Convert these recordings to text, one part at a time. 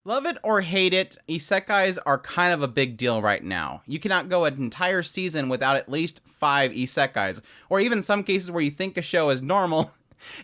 Love it or hate it, isekais are kind of a big deal right now. You cannot go an entire season without at least 5 isekais, or even some cases where you think a show is normal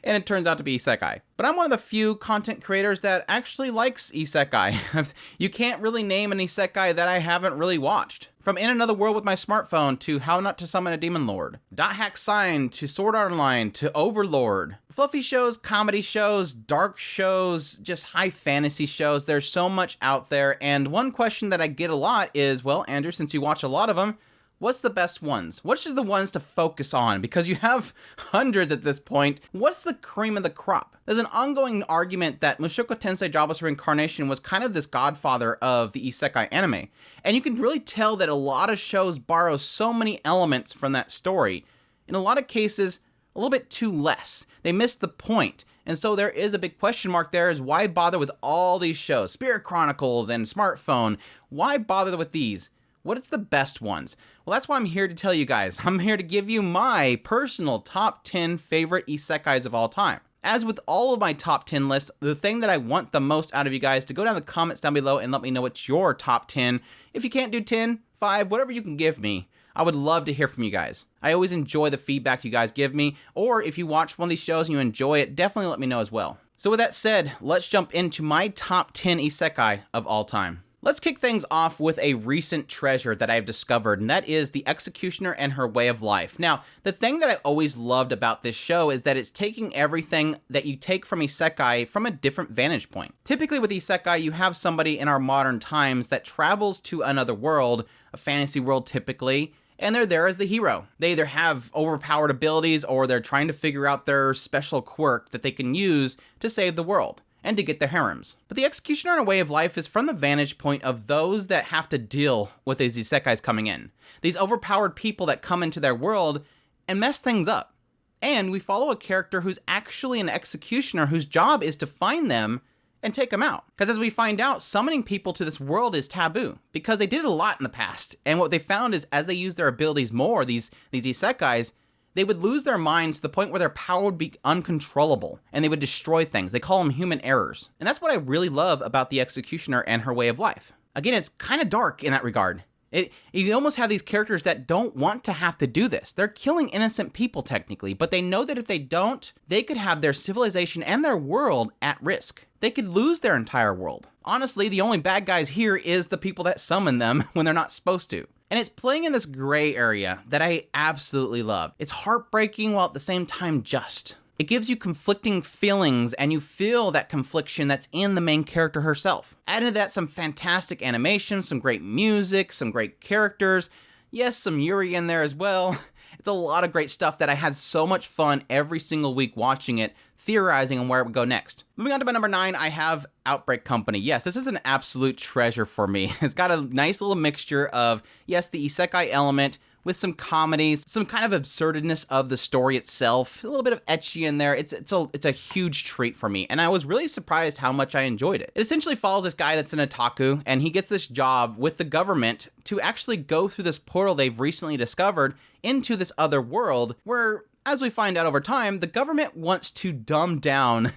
and it turns out to be isekai. But I'm one of the few content creators that actually likes isekai. You can't really name an isekai that I haven't really watched. From In Another World with My Smartphone to How Not to Summon a Demon Lord, Dot Hack Sign to Sword Art Online to Overlord. Fluffy shows, comedy shows, dark shows, just high fantasy shows. There's so much out there, and one question that I get a lot is, well, Andrew, since you watch a lot of them, what's the best ones? Which is the ones to focus on? Because you have hundreds at this point. What's the cream of the crop? There's an ongoing argument that Mushoku Tensei Jobless Reincarnation was kind of this godfather of the isekai anime. And you can really tell that a lot of shows borrow so many elements from that story. In a lot of cases, a little bit too less. They miss the point. And so there is a big question mark there, is why bother with all these shows? Spirit Chronicles and Smartphone. Why bother with these? What is the best ones? Well, that's why I'm here to tell you guys. I'm here to give you my personal top 10 favorite isekais of all time. As with all of my top 10 lists, the thing that I want the most out of you guys to go down in the comments down below and let me know what's your top 10. If you can't do 10, 5, whatever you can give me, I would love to hear from you guys. I always enjoy the feedback you guys give me, or if you watch one of these shows and you enjoy it, definitely let me know as well. So with that said, let's jump into my top 10 isekai of all time. Let's kick things off with a recent treasure that I've discovered, and that is The Executioner and Her Way of Life. Now, the thing that I always loved about this show is that it's taking everything that you take from isekai from a different vantage point. Typically with isekai, you have somebody in our modern times that travels to another world, a fantasy world typically, and they're there as the hero. They either have overpowered abilities or they're trying to figure out their special quirk that they can use to save the world and to get their harems. But The Executioner and A Way of Life is from the vantage point of those that have to deal with these isekais coming in. These overpowered people that come into their world and mess things up. And we follow a character who's actually an executioner whose job is to find them and take them out. Because as we find out, summoning people to this world is taboo, because they did it a lot in the past. And what they found is as they use their abilities more, these isekais, they would lose their minds to the point where their power would be uncontrollable, and they would destroy things. They call them human errors. And that's what I really love about The Executioner and Her Way of Life. Again, it's kind of dark in that regard. You almost have these characters that don't want to have to do this. They're killing innocent people technically, but they know that if they don't, they could have their civilization and their world at risk. They could lose their entire world. Honestly, the only bad guys here is the people that summon them when they're not supposed to. And it's playing in this gray area that I absolutely love. It's heartbreaking while at the same time just. It gives you conflicting feelings, and you feel that confliction that's in the main character herself. Add into that some fantastic animation, some great music, some great characters. Yes, some Yuri in there as well. It's a lot of great stuff that I had so much fun every single week watching it, theorizing on where it would go next. Moving on to my number 9, I have Outbreak Company. Yes, this is an absolute treasure for me. It's got a nice little mixture of, yes, the isekai element, with some comedies, some kind of absurdness of the story itself, a little bit of ecchi in there. It's a huge treat for me, and I was really surprised how much I enjoyed it. It essentially follows this guy that's an otaku, and he gets this job with the government to actually go through this portal they've recently discovered into this other world where, as we find out over time, the government wants to dumb down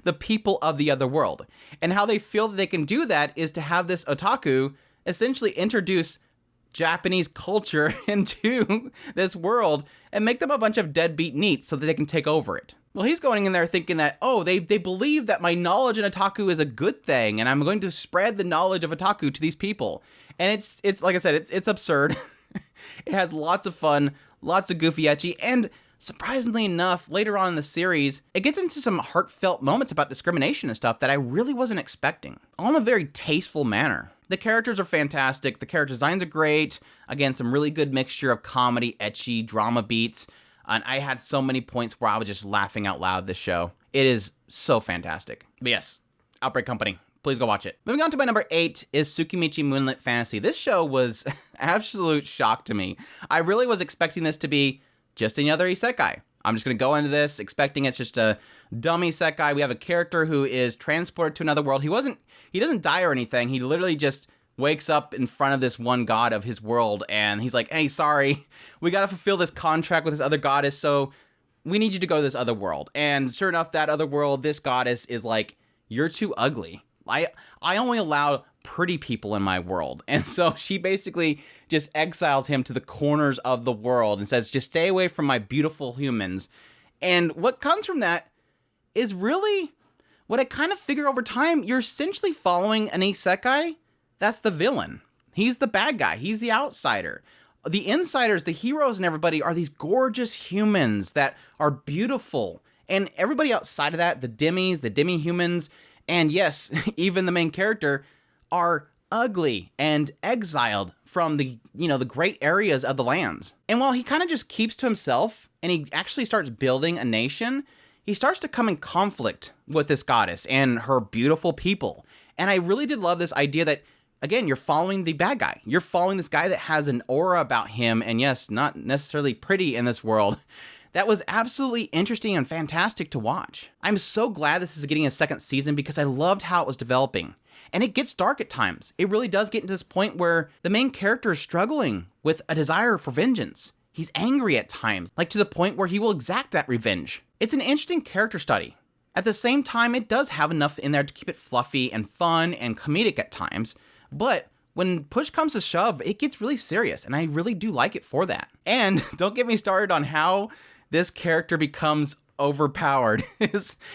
the people of the other world. And how they feel that they can do that is to have this otaku essentially introduce Japanese culture into this world and make them a bunch of deadbeat neats so that they can take over it. Well, he's going in there thinking that, oh, they believe that my knowledge in otaku is a good thing, and I'm going to spread the knowledge of otaku to these people. And it's like I said, it's absurd. It has lots of fun, lots of goofy ecchi, and surprisingly enough, later on in the series, it gets into some heartfelt moments about discrimination and stuff that I really wasn't expecting, all in a very tasteful manner. The characters are fantastic, the character designs are great, again, some really good mixture of comedy, ecchi, drama beats, and I had so many points where I was just laughing out loud this show. It is so fantastic. But yes, Outbreak Company. Please go watch it. Moving on to my number 8 is Tsukimichi Moonlit Fantasy. This show was absolute shock to me. I really was expecting this to be just another isekai. I'm just going to go into this expecting it's just a dumb isekai. We have a character who is transported to another world. He doesn't die or anything. He literally just wakes up in front of this one god of his world, and he's like, hey, sorry, we got to fulfill this contract with this other goddess, so we need you to go to this other world. And sure enough, that other world, this goddess is like, you're too ugly. I only allow pretty people in my world. And so she basically just exiles him to the corners of the world and says, just stay away from my beautiful humans. And what comes from that is really what I kind of figure over time. You're essentially following an isekai that's the villain. He's the bad guy. He's the outsider. The insiders, the heroes and everybody are these gorgeous humans that are beautiful. And everybody outside of that, the demis, the demi-humans, and yes, even the main character, are ugly and exiled from the great areas of the lands. And while he kind of just keeps to himself and he actually starts building a nation, he starts to come in conflict with this goddess and her beautiful people. And I really did love this idea that, again, you're following the bad guy. You're following this guy that has an aura about him, and yes, not necessarily pretty in this world. That was absolutely interesting and fantastic to watch. I'm so glad this is getting a second season because I loved how it was developing. And it gets dark at times. It really does get into this point where the main character is struggling with a desire for vengeance. He's angry at times, like to the point where he will exact that revenge. It's an interesting character study. At the same time, it does have enough in there to keep it fluffy and fun and comedic at times. But when push comes to shove, it gets really serious, and I really do like it for that. And don't get me started on how this character becomes overpowered.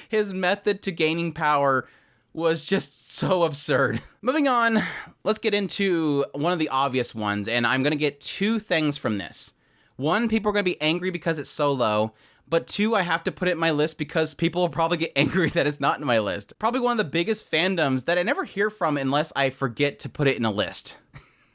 His method to gaining power was just so absurd. Moving on, let's get into one of the obvious ones, and I'm going to get two things from this. One, people are going to be angry because it's so low, but two, I have to put it in my list because people will probably get angry that it's not in my list. Probably one of the biggest fandoms that I never hear from unless I forget to put it in a list.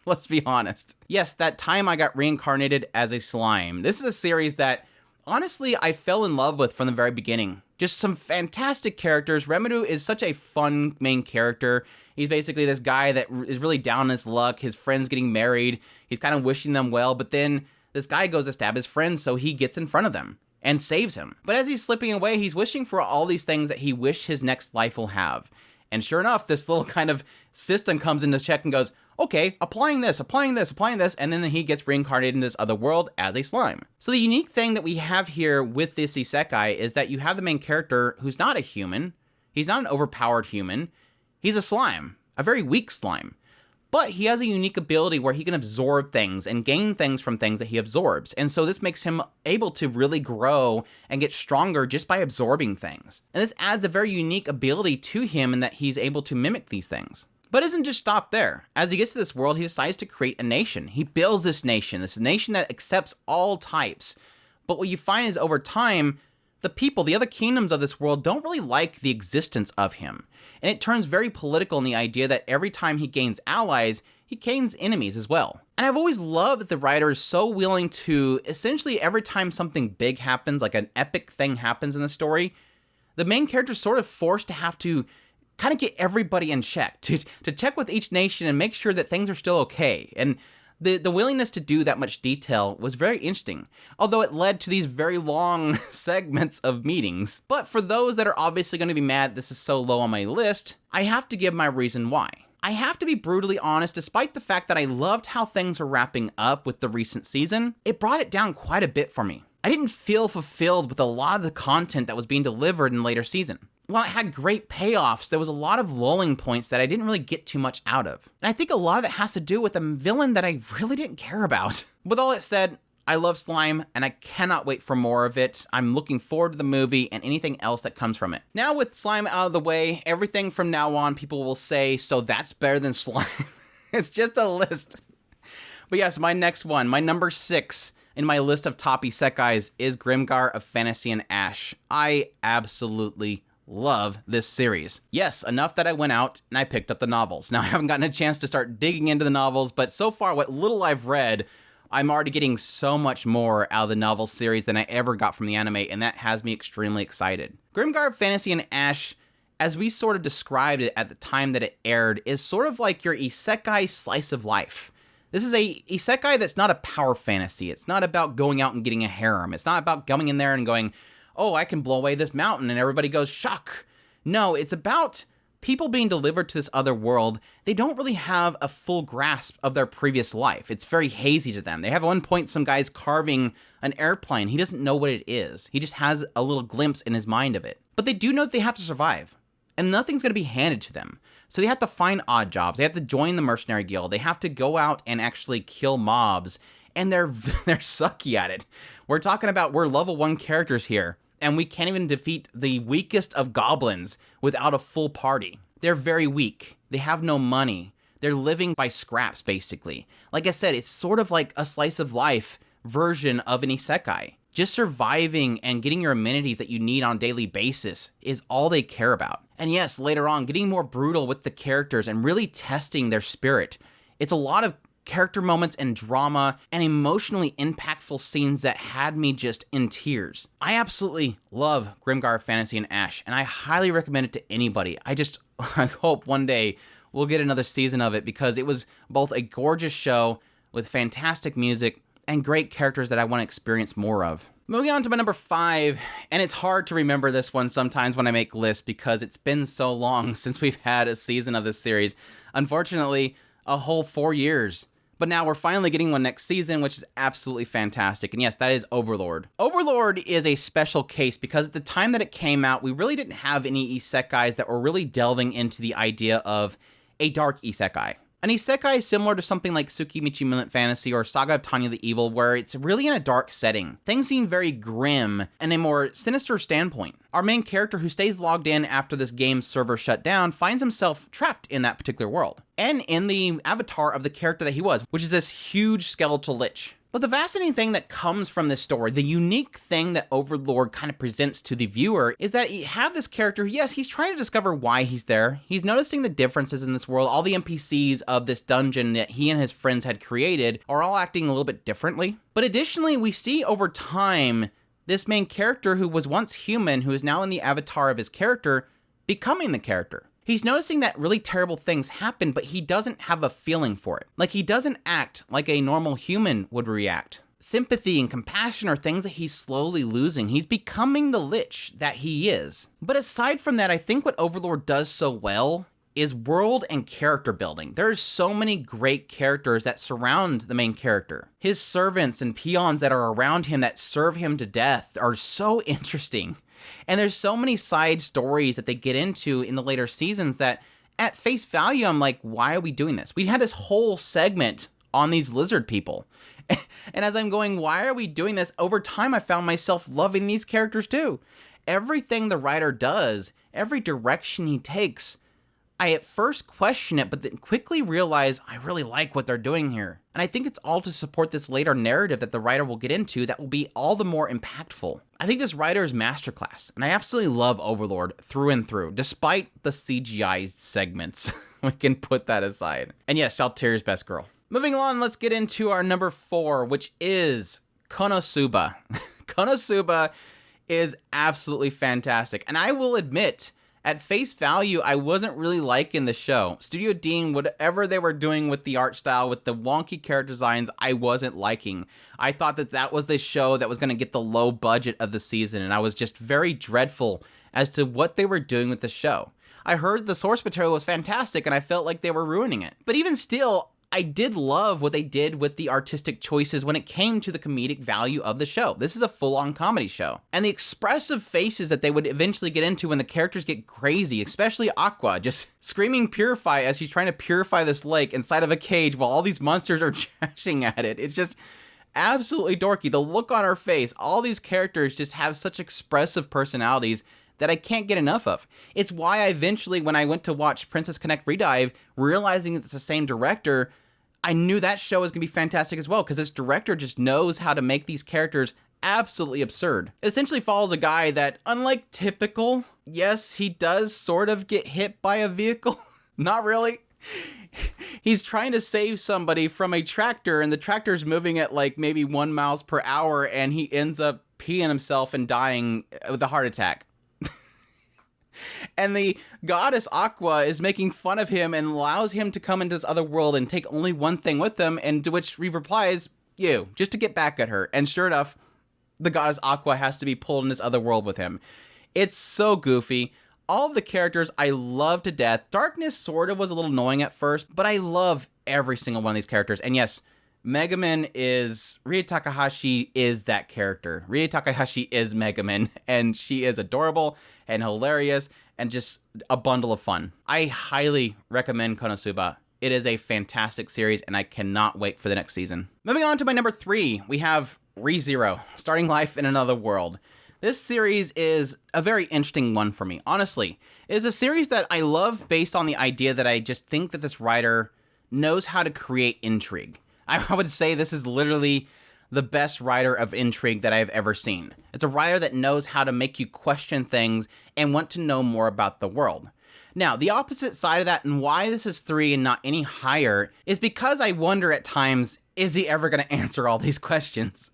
Let's be honest. Yes, that time I got reincarnated as a slime. This is a series that, honestly, I fell in love with from the very beginning. Just some fantastic characters. Remedu is such a fun main character. He's basically this guy that is really down on his luck. His friend's getting married. He's kind of wishing them well, but then this guy goes to stab his friend, so he gets in front of them and saves him. But as he's slipping away, he's wishing for all these things that he wish his next life will have. And sure enough, this little kind of system comes into check and goes, okay, applying this, and then he gets reincarnated in this other world as a slime. So the unique thing that we have here with this isekai is that you have the main character who's not a human. He's not an overpowered human. He's a slime, a very weak slime. But he has a unique ability where he can absorb things and gain things from things that he absorbs. And so this makes him able to really grow and get stronger just by absorbing things. And this adds a very unique ability to him in that he's able to mimic these things. But it doesn't just stop there. As he gets to this world, he decides to create a nation. He builds this nation that accepts all types. But what you find is over time, the people, the other kingdoms of this world don't really like the existence of him. And it turns very political in the idea that every time he gains allies, he gains enemies as well. And I've always loved that the writer is so willing to, essentially every time something big happens, like an epic thing happens in the story, the main character is sort of forced to have to kind of get everybody in check, to check with each nation and make sure that things are still okay. And the willingness to do that much detail was very interesting, although it led to these very long segments of meetings. But for those that are obviously going to be mad this is so low on my list, I have to give my reason why. I have to be brutally honest, despite the fact that I loved how things were wrapping up with the recent season, it brought it down quite a bit for me. I didn't feel fulfilled with a lot of the content that was being delivered in later season. While it had great payoffs, there was a lot of lulling points that I didn't really get too much out of. And I think a lot of it has to do with a villain that I really didn't care about. With all that said, I love Slime, and I cannot wait for more of it. I'm looking forward to the movie and anything else that comes from it. Now with Slime out of the way, everything from now on people will say, so that's better than Slime. It's just a list. But yes, my next one, my number 6 in my list of top isekais is Grimgar of Fantasy and Ash. I absolutely love this series. Yes, enough that I went out and I picked up the novels. Now, I haven't gotten a chance to start digging into the novels, but so far, what little I've read, I'm already getting so much more out of the novel series than I ever got from the anime, and that has me extremely excited. Grimgar Fantasy and Ash, as we sort of described it at the time that it aired, is sort of like your isekai slice of life. This is a isekai that's not a power fantasy. It's not about going out and getting a harem. It's not about going in there and going, oh, I can blow away this mountain, and everybody goes, shock. No, it's about people being delivered to this other world. They don't really have a full grasp of their previous life. It's very hazy to them. They have at one point some guy's carving an airplane. He doesn't know what it is. He just has a little glimpse in his mind of it. But they do know that they have to survive. and nothing's going to be handed to them. So they have to find odd jobs. They have to join the mercenary guild. They have to go out and actually kill mobs, and they're sucky at it. We're level 1 characters here, and we can't even defeat the weakest of goblins without a full party. They're very weak. They have no money. They're living by scraps, basically. Like I said, it's sort of like a slice of life version of an isekai. Just surviving and getting your amenities that you need on a daily basis is all they care about. And yes, later on, getting more brutal with the characters and really testing their spirit. It's a lot of character moments and drama and emotionally impactful scenes that had me just in tears. I absolutely love Grimgar Fantasy and Ash, and I highly recommend it to anybody. I hope one day we'll get another season of it, because it was both a gorgeous show with fantastic music and great characters that I want to experience more of. Moving on to my number 5, and it's hard to remember this one sometimes when I make lists because it's been so long since we've had a season of this series. Unfortunately, a whole 4 years. But now we're finally getting one next season, which is absolutely fantastic. And yes, that is Overlord. Overlord is a special case because at the time that it came out, we really didn't have any isekais that were really delving into the idea of a dark isekai. An isekai is similar to something like Tsukimichi Moonlit Fantasy or Saga of Tanya the Evil, where it's really in a dark setting. Things seem very grim and a more sinister standpoint. Our main character, who stays logged in after this game's server shut down, finds himself trapped in that particular world, and in the avatar of the character that he was, which is this huge skeletal lich. But the fascinating thing that comes from this story, the unique thing that Overlord kind of presents to the viewer, is that you have this character, yes, he's trying to discover why he's there. He's noticing the differences in this world. All the NPCs of this dungeon that he and his friends had created are all acting a little bit differently. But additionally, we see over time this main character, who was once human, who is now in the avatar of his character, becoming the character. He's noticing that really terrible things happen, but he doesn't have a feeling for it. Like, he doesn't act like a normal human would react. Sympathy and compassion are things that he's slowly losing. He's becoming the lich that he is. But aside from that, I think what Overlord does so well is world and character building. There's so many great characters that surround the main character. His servants and peons that are around him that serve him to death are so interesting. And there's so many side stories that they get into in the later seasons that at face value, I'm like, why are we doing this? We had this whole segment on these lizard people. And as I'm going, why are we doing this? Over time, I found myself loving these characters too. Everything the writer does, every direction he takes, I at first question it, but then quickly realize I really like what they're doing here. And I think it's all to support this later narrative that the writer will get into that will be all the more impactful. I think this writer is masterclass, and I absolutely love Overlord through and through, despite the CGI segments. We can put that aside. And yes, Saltiria's best girl. Moving on, let's get into our number 4, which is Konosuba. Konosuba is absolutely fantastic, and I will admit, at face value, I wasn't really liking the show. Studio Dean, whatever they were doing with the art style, with the wonky character designs, I wasn't liking. I thought that that was the show that was going to get the low budget of the season, and I was just very dreadful as to what they were doing with the show. I heard the source material was fantastic, and I felt like they were ruining it. But even still, I did love what they did with the artistic choices when it came to the comedic value of the show. This is a full-on comedy show. And the expressive faces that they would eventually get into when the characters get crazy, especially Aqua, just screaming purify as she's trying to purify this lake inside of a cage while all these monsters are chashing at it. It's just absolutely dorky. The look on her face, all these characters just have such expressive personalities that I can't get enough of. It's why I eventually, when I went to watch Princess Connect Redive, realizing it's the same director, I knew that show was going to be fantastic as well, because this director just knows how to make these characters absolutely absurd. It essentially follows a guy that, unlike typical, yes, he does sort of get hit by a vehicle. Not really. He's trying to save somebody from a tractor, and the tractor's moving at like maybe 1 mile per hour, and he ends up peeing himself and dying with a heart attack. And the goddess Aqua is making fun of him and allows him to come into this other world and take only one thing with him, and to which he replies, you, just to get back at her. And sure enough, the goddess Aqua has to be pulled in this other world with him. It's so goofy. All of the characters I love to death. Darkness sort of was a little annoying at first, but I love every single one of these characters. And yes, Megumin is... Rie Takahashi is that character. Rie Takahashi is Megumin, and she is adorable and hilarious and just a bundle of fun. I highly recommend Konosuba. It is a fantastic series, and I cannot wait for the next season. Moving on to my number 3, we have ReZero, Starting Life in Another World. This series is a very interesting one for me, honestly. It is a series that I love based on the idea that I just think that this writer knows how to create intrigue. I would say this is literally the best writer of intrigue that I've ever seen. It's a writer that knows how to make you question things and want to know more about the world. Now, the opposite side of that, and why this is 3 and not any higher, is because I wonder at times, is he ever going to answer all these questions?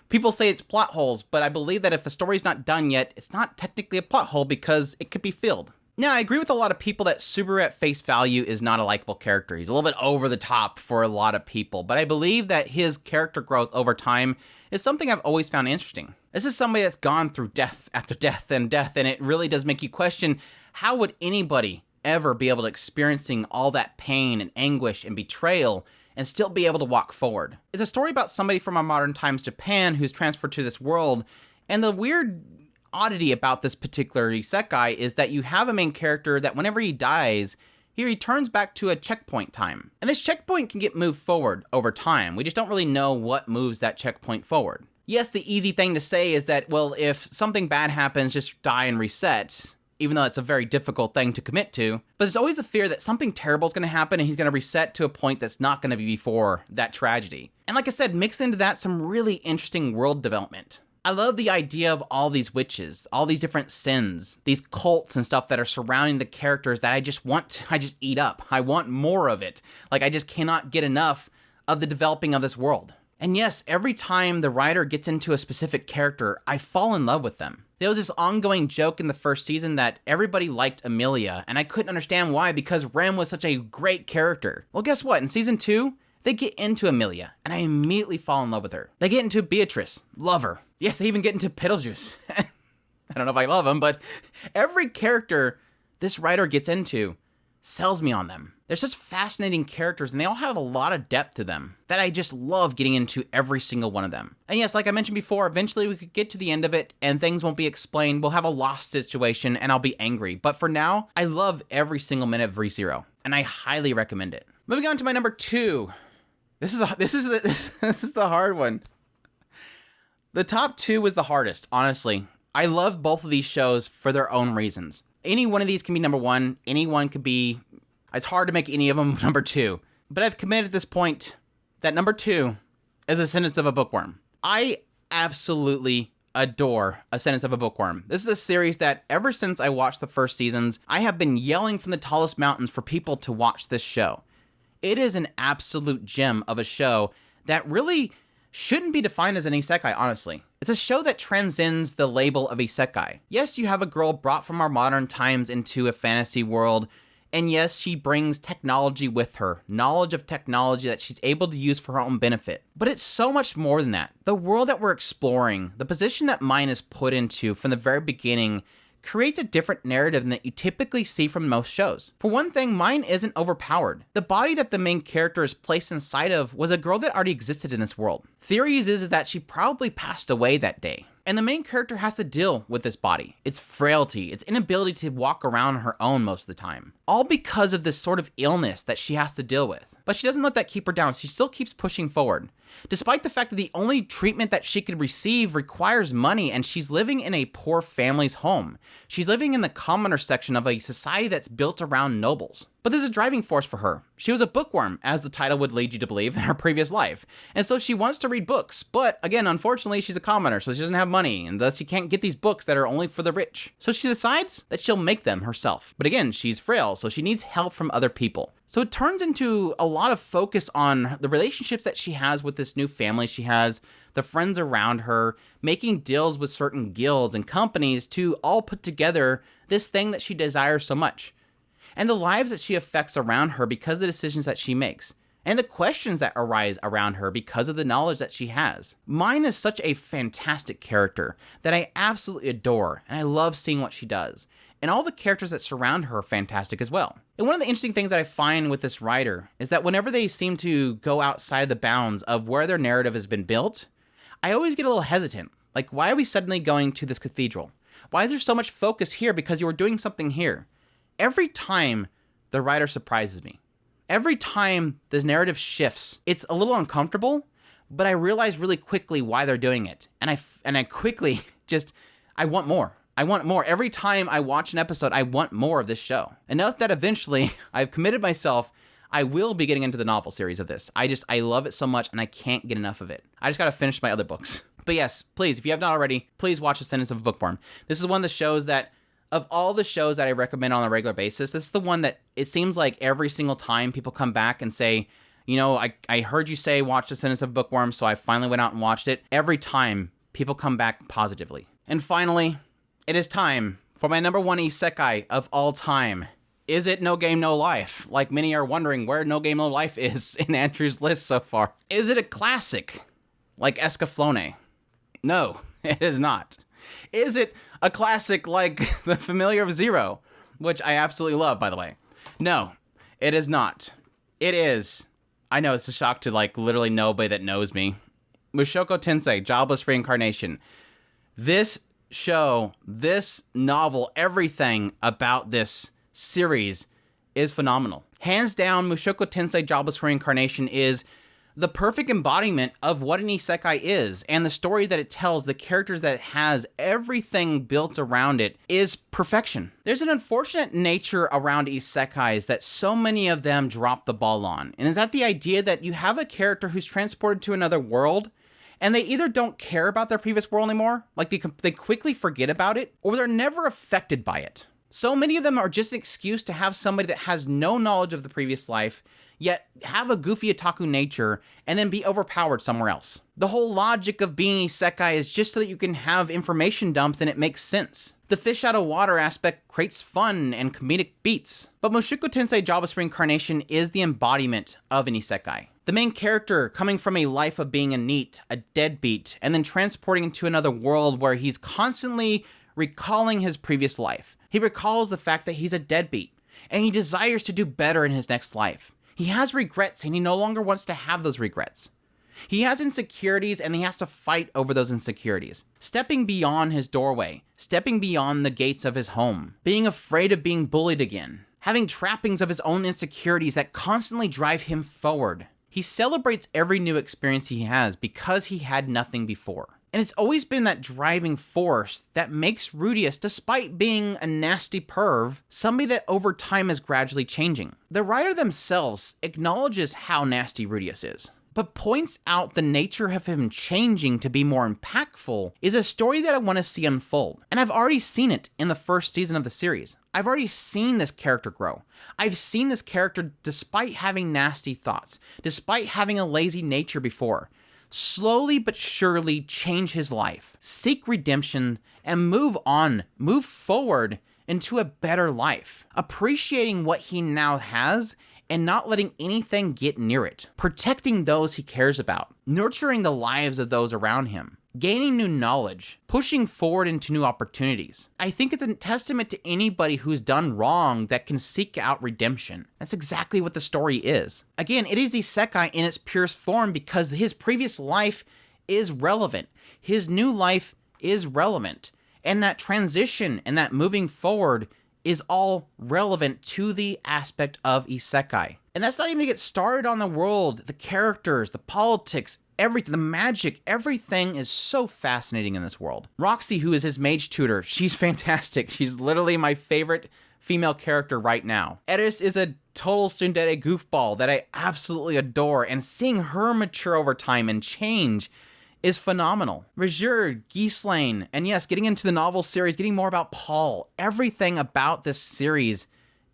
People say it's plot holes, but I believe that if a story's not done yet, it's not technically a plot hole because it could be filled. Now, I agree with a lot of people that Subaru at face value is not a likable character. He's a little bit over the top for a lot of people, but I believe that his character growth over time is something I've always found interesting. This is somebody that's gone through death after death, and it really does make you question, how would anybody ever be able to experiencing all that pain and anguish and betrayal and still be able to walk forward? It's a story about somebody from our modern times Japan who's transferred to this world, and the weird oddity about this particular isekai is that you have a main character that whenever he dies, he returns back to a checkpoint time. And this checkpoint can get moved forward over time. We just don't really know what moves that checkpoint forward. Yes, the easy thing to say is that, well, if something bad happens, just die and reset, even though it's a very difficult thing to commit to. But there's always a fear that something terrible is going to happen and he's going to reset to a point that's not going to be before that tragedy. And like I said, mix into that some really interesting world development. I love the idea of all these witches, all these different sins, these cults and stuff that are surrounding the characters that I just eat up. I want more of it. Like, I just cannot get enough of the developing of this world. And yes, every time the writer gets into a specific character, I fall in love with them. There was this ongoing joke in the first season that everybody liked Amelia, and I couldn't understand why because Rem was such a great character. Well, guess what? In season 2, they get into Amelia, and I immediately fall in love with her. They get into Beatrice, love her. Yes, they even get into Beetlejuice. I don't know if I love him, but every character this writer gets into sells me on them. They're such fascinating characters, and they all have a lot of depth to them that I just love getting into every single one of them. And yes, like I mentioned before, eventually we could get to the end of it, and things won't be explained. We'll have a lost situation, and I'll be angry. But for now, I love every single minute of ReZero, and I highly recommend it. Moving on to my number 2. This is the hard one. The top 2 was the hardest, honestly. I love both of these shows for their own reasons. Any one of these can be number 1. Any one could be... It's hard to make any of them number 2. But I've committed at this point that number 2 is A Sentence of a Bookworm. I absolutely adore A Sentence of a Bookworm. This is a series that ever since I watched the first seasons, I have been yelling from the tallest mountains for people to watch this show. It is an absolute gem of a show that really shouldn't be defined as an isekai, honestly. It's a show that transcends the label of isekai. Yes, you have a girl brought from our modern times into a fantasy world, and yes, she brings technology with her, knowledge of technology that she's able to use for her own benefit. But it's so much more than that. The world that we're exploring, the position that Mine is put into from the very beginning, creates a different narrative than that you typically see from most shows. For one thing, Mine isn't overpowered. The body that the main character is placed inside of was a girl that already existed in this world. Theories is that she probably passed away that day. And the main character has to deal with this body, its frailty, its inability to walk around on her own most of the time. All because of this sort of illness that she has to deal with. But she doesn't let that keep her down. She still keeps pushing forward. Despite the fact that the only treatment that she could receive requires money and she's living in a poor family's home. She's living in the commoner section of a society that's built around nobles. But there's a driving force for her. She was a bookworm, as the title would lead you to believe, in her previous life. And so she wants to read books. But again, unfortunately, she's a commoner, so she doesn't have money, and thus she can't get these books that are only for the rich. So she decides that she'll make them herself. But again, she's frail, so she needs help from other people. So it turns into a lot of focus on the relationships that she has with this new family she has, the friends around her, making deals with certain guilds and companies to all put together this thing that she desires so much. And the lives that she affects around her because of the decisions that she makes, and the questions that arise around her because of the knowledge that she has. Mine is such a fantastic character that I absolutely adore, and I love seeing what she does. And all the characters that surround her are fantastic as well. And one of the interesting things that I find with this writer is that whenever they seem to go outside the bounds of where their narrative has been built, I always get a little hesitant. Like, why are we suddenly going to this cathedral? Why is there so much focus here? Because you were doing something here. Every time the writer surprises me. Every time the narrative shifts, it's a little uncomfortable, but I realize really quickly why they're doing it. And I quickly I want more. I want more. Every time I watch an episode, I want more of this show. Enough that eventually I've committed myself, I will be getting into the novel series of this. I love it so much and I can't get enough of it. I just gotta finish my other books. But yes, please, if you have not already, please watch The Sentence of a Bookworm. This is one of the shows that, of all the shows that I recommend on a regular basis, this is the one that it seems like every single time people come back and say, you know, I heard you say watch The Sentence of a Bookworm, so I finally went out and watched it. Every time, people come back positively. And finally, it is time for my number one isekai of all time. Is it No Game No Life? Like many are wondering where No Game No Life is in Andrew's list so far. Is it a classic like Escaflowne? No, it is not. Is it a classic like The Familiar of Zero, which I absolutely love, by the way? No, it is not. It is, I know it's a shock to like literally nobody that knows me, Mushoku Tensei, Jobless Reincarnation. This show, this novel, everything about this series is phenomenal. Hands down, Mushoku Tensei Jobless Reincarnation is the perfect embodiment of what an isekai is, and the story that it tells, the characters that it has, everything built around it is perfection. There's an unfortunate nature around isekais that so many of them drop the ball on, and is that the idea that you have a character who's transported to another world, and they either don't care about their previous world anymore, like they quickly forget about it, or they're never affected by it. So many of them are just an excuse to have somebody that has no knowledge of the previous life, yet have a goofy otaku nature, and then be overpowered somewhere else. The whole logic of being isekai is just so that you can have information dumps and it makes sense. The fish out of water aspect creates fun and comedic beats. But Mushoku Tensei Jobless Reincarnation is the embodiment of an isekai. The main character coming from a life of being a NEET, a deadbeat, and then transporting into another world where he's constantly recalling his previous life. He recalls the fact that he's a deadbeat, and he desires to do better in his next life. He has regrets, and he no longer wants to have those regrets. He has insecurities, and he has to fight over those insecurities. Stepping beyond his doorway, stepping beyond the gates of his home, being afraid of being bullied again, having trappings of his own insecurities that constantly drive him forward. He celebrates every new experience he has because he had nothing before. And it's always been that driving force that makes Rudeus, despite being a nasty perv, somebody that over time is gradually changing. The writer themselves acknowledges how nasty Rudeus is, but points out the nature of him changing to be more impactful is a story that I want to see unfold. And I've already seen it in the first season of the series. I've already seen this character grow. I've seen this character, despite having nasty thoughts, despite having a lazy nature before, slowly but surely change his life, seek redemption, and move on, move forward into a better life, appreciating what he now has and not letting anything get near it, protecting those he cares about, nurturing the lives of those around him, gaining new knowledge, pushing forward into new opportunities. I think it's a testament to anybody who's done wrong that can seek out redemption. That's exactly what the story is. Again, it is isekai in its purest form because his previous life is relevant. His new life is relevant. And that transition and that moving forward is all relevant to the aspect of isekai. And that's not even to get started on the world, the characters, the politics, everything, the magic, everything is so fascinating in this world. Roxy, who is his mage tutor, she's fantastic. She's literally my favorite female character right now. Eris is a total tsundere goofball that I absolutely adore, and seeing her mature over time and change is phenomenal. ReZero, Ghislaine, and yes, getting into the novel series, getting more about Paul. Everything about this series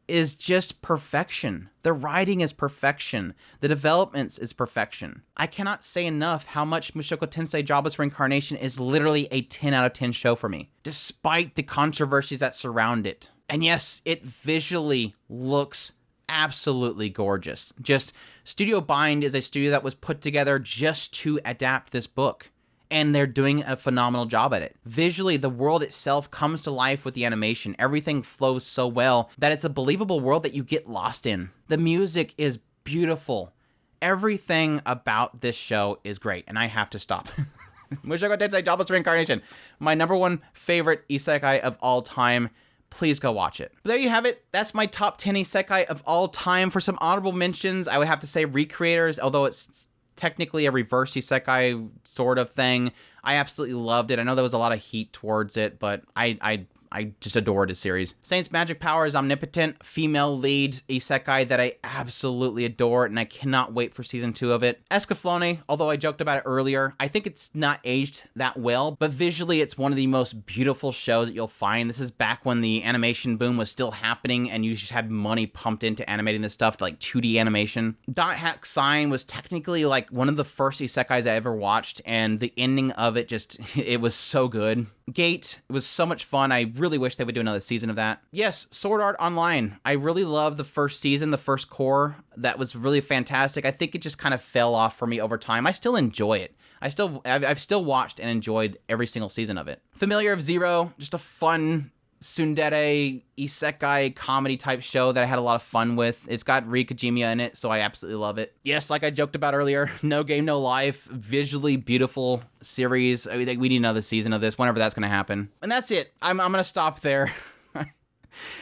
is just perfection. The writing is perfection. The developments is perfection. I cannot say enough how much Mushoku Tensei Jobless Reincarnation is literally a 10 out of 10 show for me, despite the controversies that surround it. And yes, it visually looks absolutely gorgeous. Just Studio Bind is a studio that was put together just to adapt this book, and they're doing a phenomenal job at it. Visually, the world itself comes to life with the animation. Everything flows so well that it's a believable world that you get lost in. The music is beautiful. Everything about this show is great, and I have to stop. Mushoku Tensei Jobless Reincarnation. My #1 favorite isekai of all time. Please go watch it. But there you have it. That's my top 10 isekai of all time. For some honorable mentions, I would have to say Recreators, although it's technically a reverse isekai sort of thing. I absolutely loved it. I know there was a lot of heat towards it, but I just adored the series. Saint's Magic Power is omnipotent, female lead isekai that I absolutely adore, and I cannot wait for season 2 of it. Escaflowne, although I joked about it earlier, I think it's not aged that well, but visually it's one of the most beautiful shows that you'll find. This is back when the animation boom was still happening, and you just had money pumped into animating this stuff, like 2D animation. Dot Hack Sign was technically like one of the first isekais I ever watched, and the ending of it just, it was so good. Gate, it was so much fun. I really wish they would do another season of that. Yes, Sword Art Online. I really loved the first season, the first core. That was really fantastic. I think it just kind of fell off for me over time. I still enjoy it. I've still watched and enjoyed every single season of it. Familiar of Zero, just a fun tsundere isekai comedy type show that I had a lot of fun with. It's got Ri Kajimiya in it, so I absolutely love it. Yes, like I joked about earlier, No Game No Life, visually beautiful series. I think we need another season of this, whenever that's going to happen. And that's it. I'm going to stop there.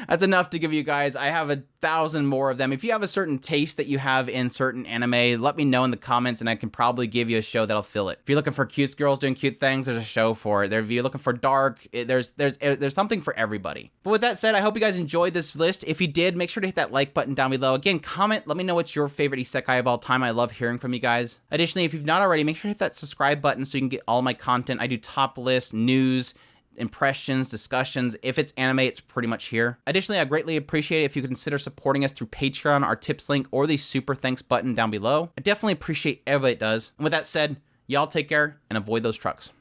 That's enough to give you guys. I have 1,000 more of them. If you have a certain taste that you have in certain anime, let me know in the comments, and I can probably give you a show that'll fill it. If you're looking for cute girls doing cute things, there's a show for it. If you're looking for dark, there's something for everybody. But with that said, I hope you guys enjoyed this list. If you did, make sure to hit that like button down below. Again, comment. Let me know what's your favorite isekai of all time. I love hearing from you guys. Additionally, if you've not already, make sure to hit that subscribe button so you can get all my content. I do top list, news, impressions, discussions. If it's anime, it's pretty much here. Additionally, I greatly appreciate it if you consider supporting us through Patreon, our tips link, or the super thanks button down below. I definitely appreciate everybody that does. And with that said, y'all take care and avoid those trucks.